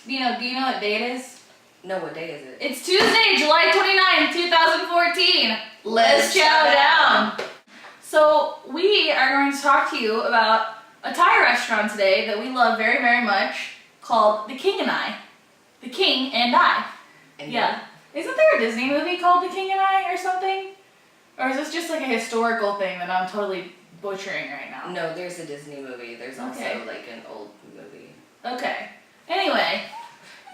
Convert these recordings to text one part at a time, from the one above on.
Do you know what day it is? No, what day is it? It's Tuesday, July 29th, 2014. Lez Chow. So we are going to talk to you about a Thai restaurant today that we love very, very much called The King and I. The King and I. Yeah. Isn't there a Disney movie called The King and I or something? Or is this just like a historical thing that I'm totally butchering right now? No, there's a Disney movie. There's also like an old movie. Okay. Anyway.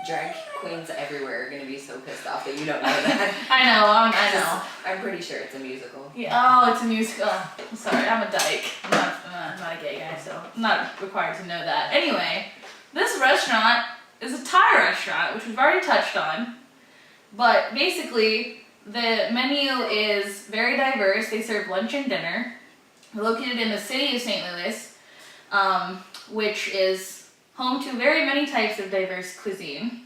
Drag queens everywhere are going to be so pissed off that you don't know that. I know. I'm pretty sure it's a musical. Yeah, oh, it's a musical. I'm sorry, I'm a dyke. I'm not a gay guy, so I'm not required to know that. Anyway, this restaurant is a Thai restaurant, which we've already touched on. But basically, the menu is very diverse. They serve lunch and dinner. We're located in the city of St. Louis, which is home to very many types of diverse cuisine.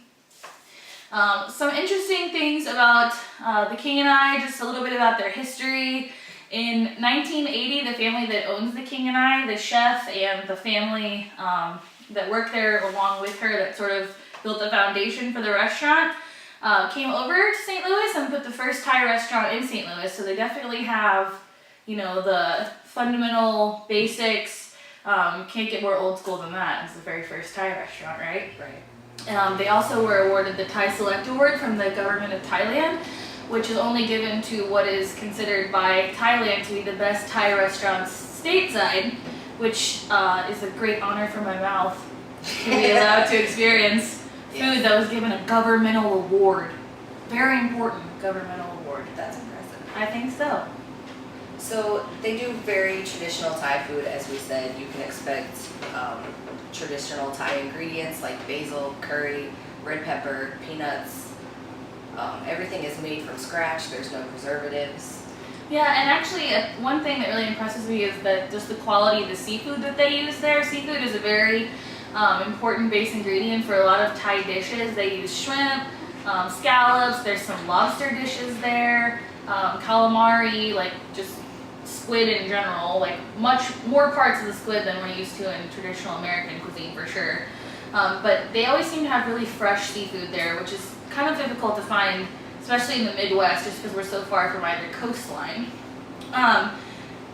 Some interesting things about The King and I, just a little bit about their history. In 1980, the family that owns The King and I, the chef and the family that worked there along with her that sort of built the foundation for the restaurant, came over to St. Louis and put the first Thai restaurant in St. Louis. So they definitely have, the fundamental basics. Can't get more old school than that. It's the very first Thai restaurant, right? Right. They also were awarded the Thai Select Award from the government of Thailand, which is only given to what is considered by Thailand to be the best Thai restaurants stateside, which is a great honor for my mouth to be allowed to experience food that was given a governmental award. Very important governmental award. That's impressive. I think so. So they do very traditional Thai food, as we said. You can expect traditional Thai ingredients like basil, curry, red pepper, peanuts. Everything is made from scratch. There's no preservatives. Yeah, and actually one thing that really impresses me is that just the quality of the seafood that they use there. Seafood is a very important base ingredient for a lot of Thai dishes. They use shrimp, scallops, there's some lobster dishes there, calamari, like just squid in general, like much more parts of the squid than we're used to in traditional American cuisine for sure. But they always seem to have really fresh seafood there, which is kind of difficult to find, especially in the Midwest, just because we're so far from either coastline.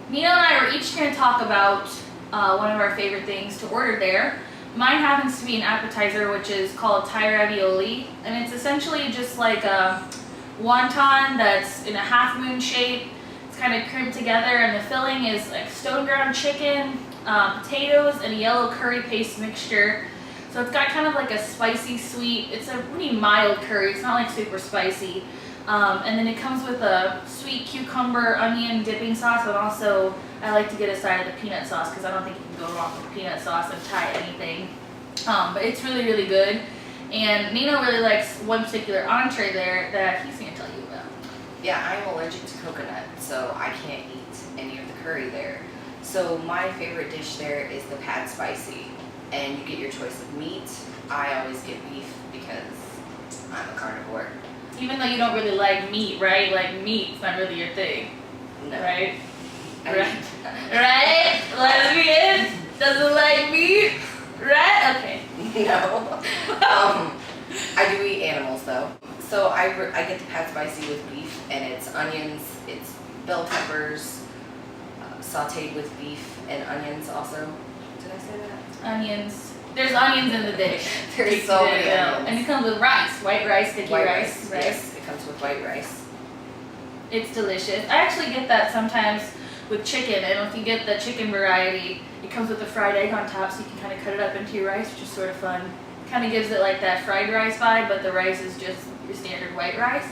Nina and I are each going to talk about one of our favorite things to order there. Mine happens to be an appetizer, which is called Thai ravioli, and it's essentially just like a wonton that's in a half moon shape. It's kind of crimped together, and the filling is like stone ground chicken, potatoes, and a yellow curry paste mixture. So it's got kind of like a spicy sweet, it's a pretty mild curry, it's not like super spicy. And then it comes with a sweet cucumber, onion dipping sauce, and also I like to get a side of the peanut sauce because I don't think you can go wrong with peanut sauce in Thai anything. But it's really, really good. And Nino really likes one particular entree there that he's going to tell you about. Yeah, I'm allergic to coconut, so I can't eat any of the curry there. So my favorite dish there is the pad spicy, and you get your choice of meat. I always get beef because I'm a carnivore. Even though you don't really like meat, right? Like meat's not really your thing. No. Right? Right? Lesbian doesn't like meat? Right? Okay. No. I do eat animals though. So I get the pad spicy with beef, and it's onions, it's bell peppers, sauteed with beef and onions also. Did I say that? Onions. There's onions in the dish. There's so many onions. And it comes with rice, white rice, sticky rice. Yes, it comes with white rice. It's delicious. I actually get that sometimes with chicken, and if you get the chicken variety, it comes with a fried egg on top, so you can kind of cut it up into your rice, which is sort of fun. Kind of gives it like that fried rice vibe, but the rice is just your standard white rice.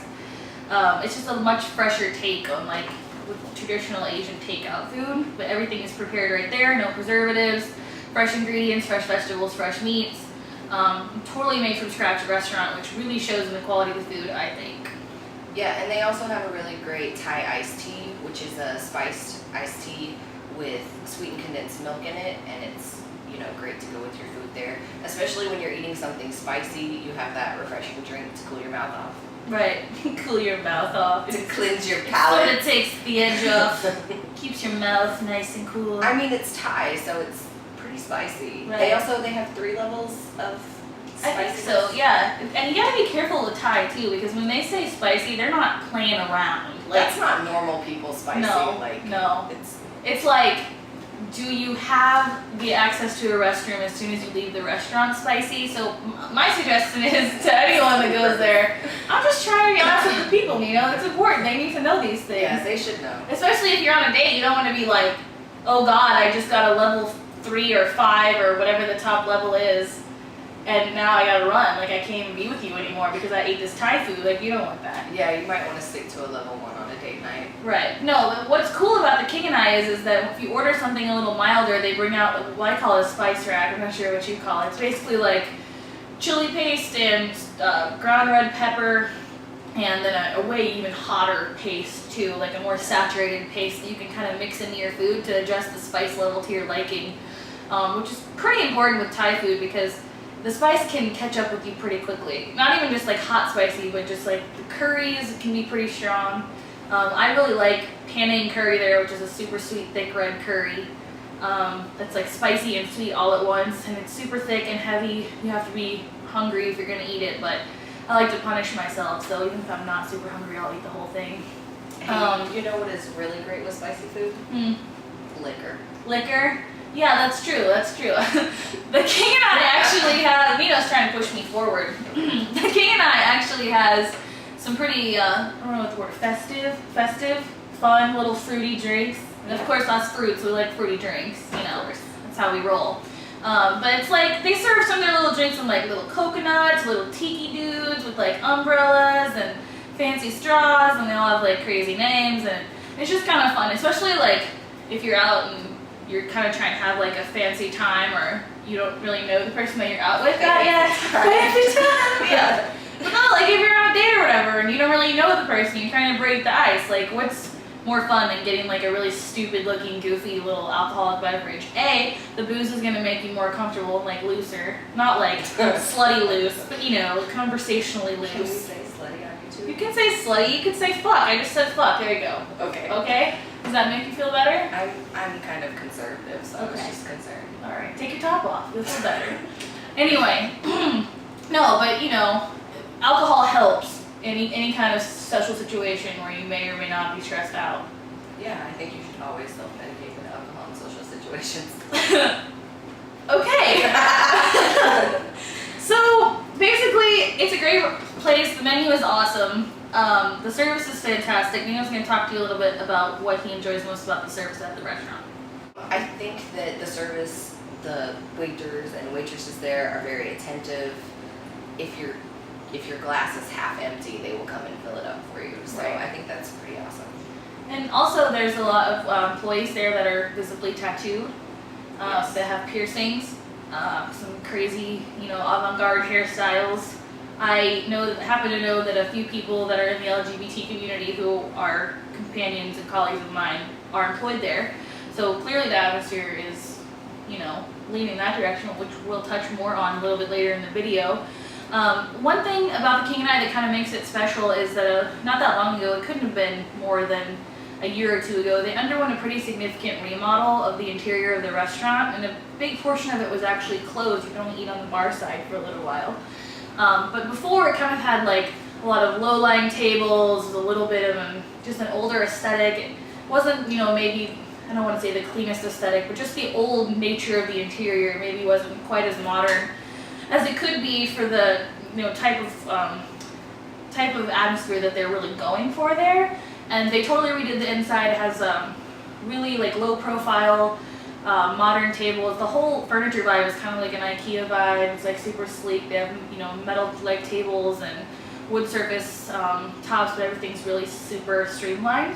It's just a much fresher take on like with traditional Asian takeout food, but everything is prepared right there, no preservatives, fresh ingredients, fresh vegetables, fresh meats. Totally made from scratch restaurant, which really shows in the quality of the food, I think. Yeah, and they also have a really great Thai iced tea, which is a spiced iced tea with sweetened condensed milk in it, and it's great to go with your food there. Especially when you're eating something spicy, you have that refreshing drink to cool your mouth off. Right, cool your mouth off. To cleanse your palate. Sort of takes the edge off, keeps your mouth nice and cool. I mean, it's Thai, so it's pretty spicy. Right. They have 3 levels of I think so, yeah. And you gotta be careful with Thai too, because when they say spicy, they're not playing around. Like, that's not normal people spicy. No, like, no. It's It's like, do you have the access to a restroom as soon as you leave the restaurant spicy? So my suggestion is to anyone that goes there, I'm just trying to be honest with the people, you know, it's important. They need to know these things. yeah, they should know. Especially if you're on a date, you don't want to be like, oh God, I just got a level 3 or 5 or whatever the top level is, and now I gotta run. Like, I can't even be with you anymore because I ate this Thai food. Like, you don't want that. Yeah, you might want to stick to a level 1 on a date night. Right. No, but what's cool about the King and I is that if you order something a little milder, they bring out what I call a spice rack. I'm not sure what you call it. It's basically like chili paste and ground red pepper, and then a way even hotter paste too, like a more saturated paste that you can kind of mix into your food to adjust the spice level to your liking, which is pretty important with Thai food because the spice can catch up with you pretty quickly. Not even just like hot spicy, but just like the curries can be pretty strong. I really like Panang curry there, which is a super sweet, thick red curry. That's like spicy and sweet all at once, and it's super thick and heavy. You have to be hungry if you're gonna eat it, but I like to punish myself, so even if I'm not super hungry, I'll eat the whole thing. You know what is really great with spicy food? Liquor. Liquor? Yeah, that's true, that's true. The King and I actually have, Nino's trying to push me forward. The King and I actually has some pretty, I don't know what the word, festive, fun little fruity drinks. And of course us fruits, we like fruity drinks, you know, that's how we roll. But it's like, they serve some of their little drinks in like little coconuts, little tiki dudes with like umbrellas and fancy straws, and they all have like crazy names, and it's just kind of fun, especially like if you're out and you're kind of trying to have like a fancy time, or you don't really know the person that you're out with that yet. Fancy time! Yeah. But no, like if you're on a date or whatever and you don't really know the person, you're trying to break the ice, like what's more fun than getting like a really stupid looking goofy little alcoholic beverage? A, the booze is going to make you more comfortable and like looser. Not like slutty loose, but you know, conversationally loose. Can we say slutty on YouTube? You can say slutty, you can say fuck. I just said fuck, there you go. Okay. Okay? Does that make you feel better? I'm kind of conservative, so I was just concerned. Alright, take your top off, you'll feel better. Anyway, no, but you know, alcohol helps any kind of social situation where you may or may not be stressed out. Yeah, I think you should always self-medicate with alcohol in social situations. Okay. So basically, it's a great place. The menu is awesome. The service is fantastic. Nino's going to talk to you a little bit about what he enjoys most about the service at the restaurant. I think that the service, the waiters and waitresses there are very attentive. If your glass is half empty, they will come and fill it up for you. So Right. I think that's pretty awesome. And also, there's a lot of employees there that are visibly tattooed. Yes. That have piercings, some crazy, you know, avant-garde hairstyles. I happen to know that a few people that are in the LGBT community who are companions and colleagues of mine are employed there. So clearly the atmosphere is, you know, leaning that direction, which we'll touch more on a little bit later in the video. One thing about the King and I that kind of makes it special is that not that long ago, it couldn't have been more than a year or two ago, they underwent a pretty significant remodel of the interior of the restaurant, and a big portion of it was actually closed. You could only eat on the bar side for a little while. But before, it kind of had like a lot of low-lying tables, a little bit of just an older aesthetic. It wasn't, you know, maybe, I don't want to say the cleanest aesthetic, but just the old nature of the interior maybe wasn't quite as modern as it could be for the, you know, type of atmosphere that they're really going for there. And they totally redid the inside. It has really like low profile, modern tables. The whole furniture vibe is kind of like an IKEA vibe. It's like super sleek. They have, you know, metal like tables and wood surface tops, but everything's really super streamlined.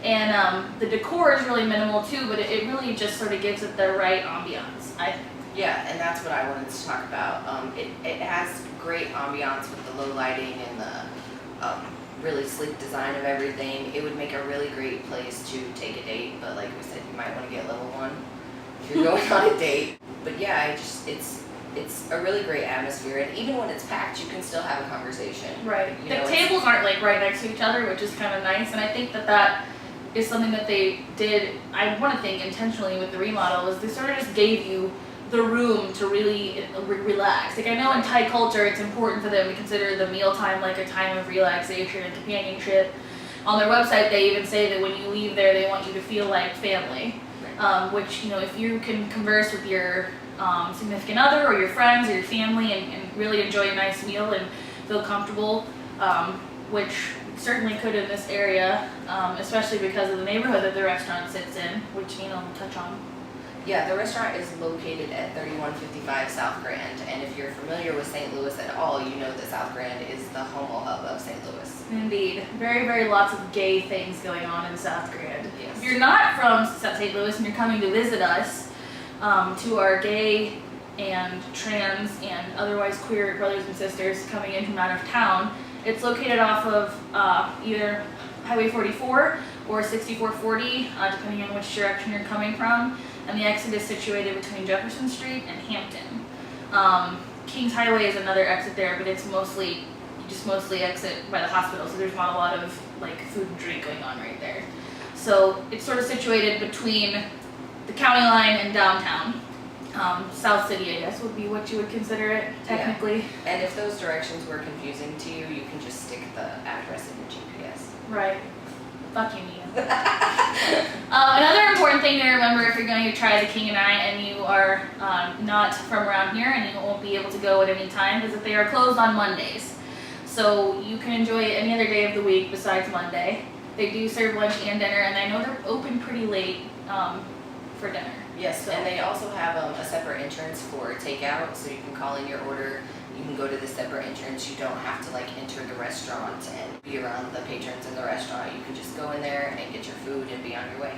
And the decor is really minimal too, but it really just sort of gives it the right ambiance, I think. Yeah, and that's what I wanted to talk about. It has great ambiance with the low lighting and the really sleek design of everything. It would make a really great place to take a date, but like we said, you might want to get level 1 if you're going on a date. But yeah, it's a really great atmosphere, and even when it's packed, you can still have a conversation. Right. You The know, tables aren't like right next to each other, which is kind of nice, and I think that is something that they did, I want to think intentionally with the remodel, is they sort of just gave you the room to really relax. Like I know in Thai culture it's important for them to consider the mealtime like a time of relaxation and companionship. On their website they even say that when you leave there they want you to feel like family. Which, you know, if you can converse with your significant other or your friends or your family and really enjoy a nice meal and feel comfortable, which certainly could in this area, especially because of the neighborhood that the restaurant sits in, which, you know, we'll touch on. Yeah, the restaurant is located at 3155 South Grand, and if you're familiar with St. Louis at all, you know that South Grand is the homo hub of St. Louis. Indeed. Very, very lots of gay things going on in South Grand. Yes. If you're not from St. Louis and you're coming to visit us, to our gay and trans and otherwise queer brothers and sisters coming in from out of town, it's located off of either Highway 44 or 6440, depending on which direction you're coming from. And the exit is situated between Jefferson Street and Hampton. Kings Highway is another exit there, but it's mostly, you just mostly exit by the hospital, so there's not a lot of like food and drink going on right there. So it's sort of situated between the county line and downtown. South City, I guess, would be what you would consider it, technically. Yeah. And if those directions were confusing to you, you can just stick the address in your GPS. Right. Fuck you, Mia. Another important thing to remember if you're going to try the King and I and you are not from around here and you won't be able to go at any time is that they are closed on Mondays. So you can enjoy it any other day of the week besides Monday. They do serve lunch and dinner, and I know they're open pretty late for dinner. Yes, so. And they also have a separate entrance for takeout, so you can call in your order. You can go to the separate entrance. You don't have to like enter the restaurant and be around the patrons in the restaurant. You can just go in there and get your food and be on your way.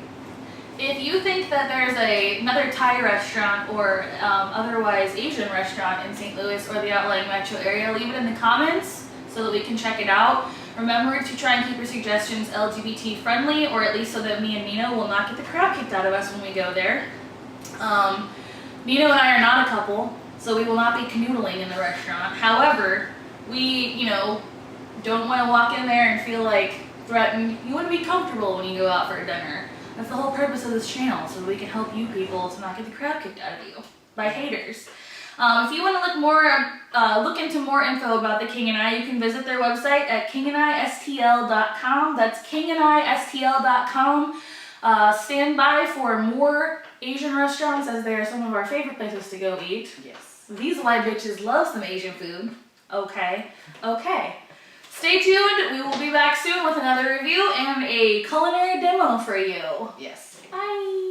If you think that there's another Thai restaurant or otherwise Asian restaurant in St. Louis or the outlying metro area, leave it in the comments so that we can check it out. Remember to try and keep your suggestions LGBT friendly, or at least so that me and Nino will not get the crap kicked out of us when we go there. Nino and I are not a couple, so we will not be canoodling in the restaurant. However, we, you know, don't want to walk in there and feel like threatened. You want to be comfortable when you go out for dinner. That's the whole purpose of this channel, so that we can help you people to not get the crap kicked out of you by haters. If you want to look into more info about the King and I, you can visit their website at kingandistl.com. That's kingandistl.com. Stand by for more Asian restaurants, as they are some of our favorite places to go eat. Yes. These white bitches love some Asian food. Okay. Stay tuned. We will be back soon with another review and a culinary demo for you. Yes. Bye.